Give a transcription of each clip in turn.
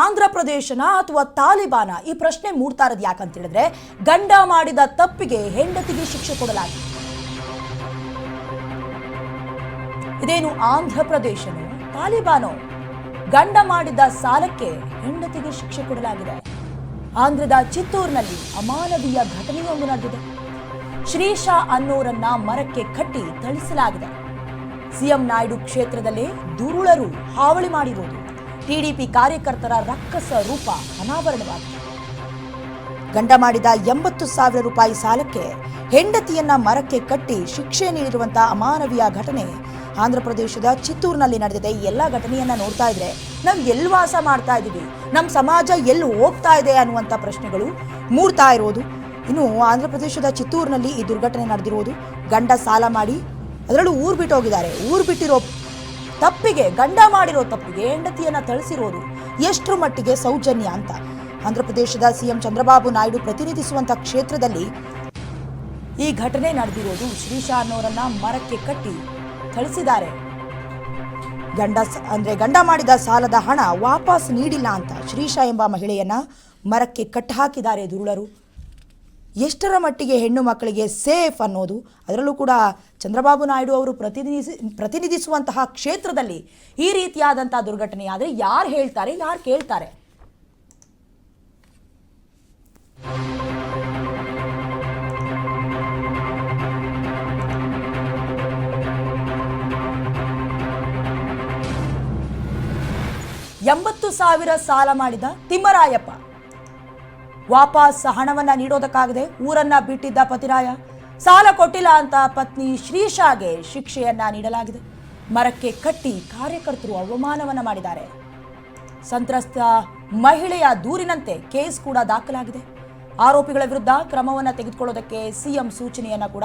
ಆಂಧ್ರ ಪ್ರದೇಶನ ಅಥವಾ ತಾಲಿಬಾನ ಈ ಪ್ರಶ್ನೆ ಮೂಡ್ತಾ ಇರೋದು ಯಾಕಂತ ಹೇಳಿದ್ರೆ ಗಂಡ ಮಾಡಿದ ತಪ್ಪಿಗೆ ಹೆಂಡತಿಗೆ ಶಿಕ್ಷೆ ಕೊಡಲಾಗಿದೆ. ಇದೇನು ಆಂಧ್ರ ಪ್ರದೇಶನೋ ತಾಲಿಬಾನೋ ಗಂಡ ಮಾಡಿದ ಸಾಲಕ್ಕೆ ಹೆಂಡತಿಗೆ ಶಿಕ್ಷೆ ಕೊಡಲಾಗಿದೆ. ಆಂಧ್ರದ ಚಿತ್ತೂರಿನಲ್ಲಿ ಅಮಾನವೀಯ ಘಟನೆಯೊಂದು ನಡೆದಿದೆ. ಶ್ರೀಶಾ ಅನ್ನೋರನ್ನ ಮರಕ್ಕೆ ಕಟ್ಟಿ ಥಳಿಸಲಾಗಿದೆ. ಸಿಎಂ ನಾಯ್ಡು ಕ್ಷೇತ್ರದಲ್ಲೇ ದುರುಳರು ಹಾವಳಿ ಮಾಡಿರುವುದು, ಟಿಡಿಪಿ ಕಾರ್ಯಕರ್ತರ ರಕ್ಕಸ ರೂಪ ಅನಾವರಣವಾಗಿದೆ. ಗಂಡ ಮಾಡಿದ 80,000 ರೂಪಾಯಿ ಸಾಲಕ್ಕೆ ಹೆಂಡತಿಯನ್ನ ಮರಕ್ಕೆ ಕಟ್ಟಿ ಶಿಕ್ಷೆ ನೀಡಿರುವಂತಹ ಅಮಾನವೀಯ ಘಟನೆ ಆಂಧ್ರ ಪ್ರದೇಶದ ಚಿತ್ತೂರಿನಲ್ಲಿ ನಡೆದಿದೆ. ಈ ಎಲ್ಲ ಘಟನೆಯನ್ನ ನೋಡ್ತಾ ಇದ್ರೆ ನಾವು ಎಲ್ಲಿ ವಾಸ ಮಾಡ್ತಾ ಇದ್ದೀವಿ, ನಮ್ಮ ಸಮಾಜ ಎಲ್ಲಿ ಹೋಗ್ತಾ ಇದೆ ಅನ್ನುವಂಥ ಪ್ರಶ್ನೆಗಳು ಮೂಡ್ತಾ ಇರೋದು. ಇನ್ನು ಆಂಧ್ರ ಪ್ರದೇಶದ ಚಿತ್ತೂರಿನಲ್ಲಿ ಈ ದುರ್ಘಟನೆ ನಡೆದಿರುವುದು. ಗಂಡ ಸಾಲ ಮಾಡಿ ಅದರಲ್ಲೂ ಊರು ಬಿಟ್ಟು ಹೋಗಿದ್ದಾರೆ. ಊರು ಬಿಟ್ಟಿರೋ ತಪ್ಪಿಗೆ, ಗಂಡ ಮಾಡಿರೋ ತಪ್ಪಿಗೆ ಹೆಂಡತಿಯನ್ನ ಥಳಿಸಿರೋದು ಎಷ್ಟರ ಮಟ್ಟಿಗೆ ಸೌಜನ್ಯ ಅಂತ ಆಂಧ್ರ ಪ್ರದೇಶದ ಸಿಎಂ ಚಂದ್ರಬಾಬು ನಾಯ್ಡು ಪ್ರತಿನಿಧಿಸುವಂಥ ಕ್ಷೇತ್ರದಲ್ಲಿ ಈ ಘಟನೆ ನಡೆದಿರೋದು. ಶ್ರೀಶಾ ಅನ್ನೋರನ್ನ ಮರಕ್ಕೆ ಕಟ್ಟಿ ಥಳಿಸಿದ್ದಾರೆ. ಗಂಡ ಮಾಡಿದ ಸಾಲದ ಹಣ ವಾಪಸ್ ನೀಡಿಲ್ಲ ಅಂತ ಶ್ರೀಶಾ ಎಂಬ ಮಹಿಳೆಯನ್ನ ಮರಕ್ಕೆ ಕಟ್ಟಿ ಹಾಕಿದ್ದಾರೆ ದುರುಳರು. ಎಷ್ಟರ ಮಟ್ಟಿಗೆ ಹೆಣ್ಣು ಮಕ್ಕಳಿಗೆ ಸೇಫ್ ಅನ್ನೋದು, ಅದರಲ್ಲೂ ಕೂಡ ಚಂದ್ರಬಾಬು ನಾಯ್ಡು ಅವರು ಪ್ರತಿನಿಧಿಸುವಂತಹ ಕ್ಷೇತ್ರದಲ್ಲಿ ಈ ರೀತಿಯಾದಂತಹ ದುರ್ಘಟನೆ ಆದರೆ ಯಾರು ಹೇಳ್ತಾರೆ, ಯಾರು ಕೇಳ್ತಾರೆ? $80,000 ಸಾಲ ಮಾಡಿದ ತಿಮ್ಮರಾಯಪ್ಪ ವಾಪಸ್ ಹಣವನ್ನ ನೀಡೋದಕ್ಕಾಗದೆ ಊರನ್ನ ಬಿಟ್ಟಿದ್ದ ಪತಿರಾಯ, ಸಾಲ ಕೊಟ್ಟಿಲ್ಲ ಅಂತ ಪತ್ನಿ ಶ್ರೀಶಾಗೆ ಶಿಕ್ಷೆಯನ್ನ ನೀಡಲಾಗಿದೆ. ಮರಕ್ಕೆ ಕಟ್ಟಿ ಕಾರ್ಯಕರ್ತರು ಅವಮಾನವನ್ನ ಮಾಡಿದ್ದಾರೆ. ಸಂತ್ರಸ್ತ ಮಹಿಳೆಯ ದೂರಿನಂತೆ ಕೇಸ್ ಕೂಡ ದಾಖಲಾಗಿದೆ. ಆರೋಪಿಗಳ ವಿರುದ್ಧ ಕ್ರಮವನ್ನು ತೆಗೆದುಕೊಳ್ಳೋದಕ್ಕೆ ಸಿಎಂ ಸೂಚನೆಯನ್ನ ಕೂಡ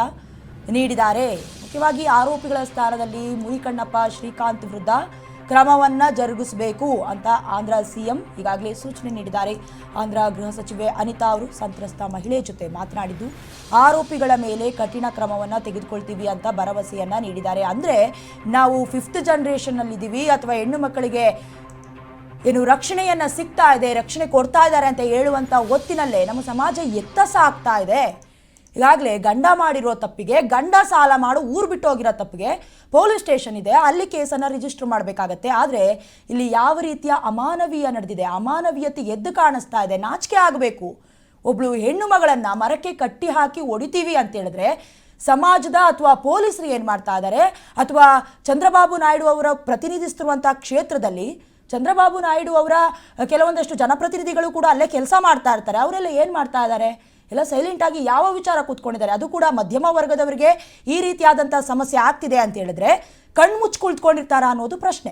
ನೀಡಿದ್ದಾರೆ. ಮುಖ್ಯವಾಗಿ ಆರೋಪಿಗಳ ಸ್ಥಾನದಲ್ಲಿ ಮುನಿಕಣ್ಣಪ್ಪ ಶ್ರೀಕಾಂತ್ ವಿರುದ್ಧ ಕ್ರಮವನ್ನ ಜರುಗಿಸಬೇಕು ಅಂತ ಆಂಧ್ರ ಸಿಎಂ ಈಗಾಗಲೇ ಸೂಚನೆ ನೀಡಿದ್ದಾರೆ. ಆಂಧ್ರ ಗೃಹ ಸಚಿವೆ ಅನಿತಾ ಅವರು ಸಂತ್ರಸ್ತ ಮಹಿಳೆ ಜೊತೆ ಮಾತನಾಡಿದ್ದು ಆರೋಪಿಗಳ ಮೇಲೆ ಕಠಿಣ ಕ್ರಮವನ್ನ ತೆಗೆದುಕೊಳ್ತೀವಿ ಅಂತ ಭರವಸೆಯನ್ನ ನೀಡಿದ್ದಾರೆ. ಅಂದ್ರೆ ನಾವು 5th ಜನರೇಷನ್ ಇದ್ದೀವಿ ಅಥವಾ ಹೆಣ್ಣು ಮಕ್ಕಳಿಗೆ ಏನು ರಕ್ಷಣೆಯನ್ನ ಸಿಗ್ತಾ ಇದೆ, ರಕ್ಷಣೆ ಕೊಡ್ತಾ ಇದ್ದಾರೆ ಅಂತ ಹೇಳುವಂತ ಹೊತ್ತಿನಲ್ಲೇ ನಮ್ಮ ಸಮಾಜ ಎತ್ತಸಾಗ್ತಾ ಇದೆ. ಈಗಾಗಲೇ ಗಂಡ ಮಾಡಿರೋ ತಪ್ಪಿಗೆ, ಗಂಡ ಸಾಲ ಮಾಡು ಊರು ಬಿಟ್ಟು ಹೋಗಿರೋ ತಪ್ಪಿಗೆ ಪೊಲೀಸ್ ಸ್ಟೇಷನ್ ಇದೆ, ಅಲ್ಲಿ ಕೇಸನ್ನು ರಿಜಿಸ್ಟರ್ ಮಾಡಬೇಕಾಗತ್ತೆ. ಆದರೆ ಇಲ್ಲಿ ಯಾವ ರೀತಿಯ ಅಮಾನವೀಯ ನಡೆದಿದೆ, ಅಮಾನವೀಯತೆ ಎದ್ದು ಕಾಣಿಸ್ತಾ ಇದೆ. ನಾಚಿಕೆ ಆಗಬೇಕು. ಒಬ್ಳು ಹೆಣ್ಣು ಮಗಳನ್ನ ಮರಕ್ಕೆ ಕಟ್ಟಿ ಹಾಕಿ ಹೊಡಿತೀವಿ ಅಂತ ಹೇಳಿದ್ರೆ ಸಮಾಜದ ಅಥವಾ ಪೊಲೀಸರು ಏನು ಮಾಡ್ತಾ ಇದ್ದಾರೆ, ಅಥವಾ ಚಂದ್ರಬಾಬು ನಾಯ್ಡು ಅವರ ಪ್ರತಿನಿಧಿಸುತ್ತಿರುವಂಥ ಕ್ಷೇತ್ರದಲ್ಲಿ ಚಂದ್ರಬಾಬು ನಾಯ್ಡು ಅವರ ಕೆಲವೊಂದಷ್ಟು ಜನಪ್ರತಿನಿಧಿಗಳು ಕೂಡ ಅಲ್ಲೇ ಕೆಲಸ ಮಾಡ್ತಾ ಇರ್ತಾರೆ. ಅವರೆಲ್ಲ ಏನು ಮಾಡ್ತಾ ಇದ್ದಾರೆ? ಎಲ್ಲ ಸೈಲೆಂಟ್ ಆಗಿ ಯಾವ ವಿಚಾರ ಕೂತ್ಕೊಂಡಿದ್ದಾರೆ? ಅದು ಕೂಡ ಮಧ್ಯಮ ವರ್ಗದವರಿಗೆ ಈ ರೀತಿಯಾದಂಥ ಸಮಸ್ಯೆ ಆಗ್ತಿದೆ ಅಂತ ಹೇಳಿದ್ರೆ ಕಣ್ಣು ಮುಚ್ಚಿ ಕುಳಿತುಕೊಂಡಿರ್ತಾರಾ ಅನ್ನೋದು ಪ್ರಶ್ನೆ.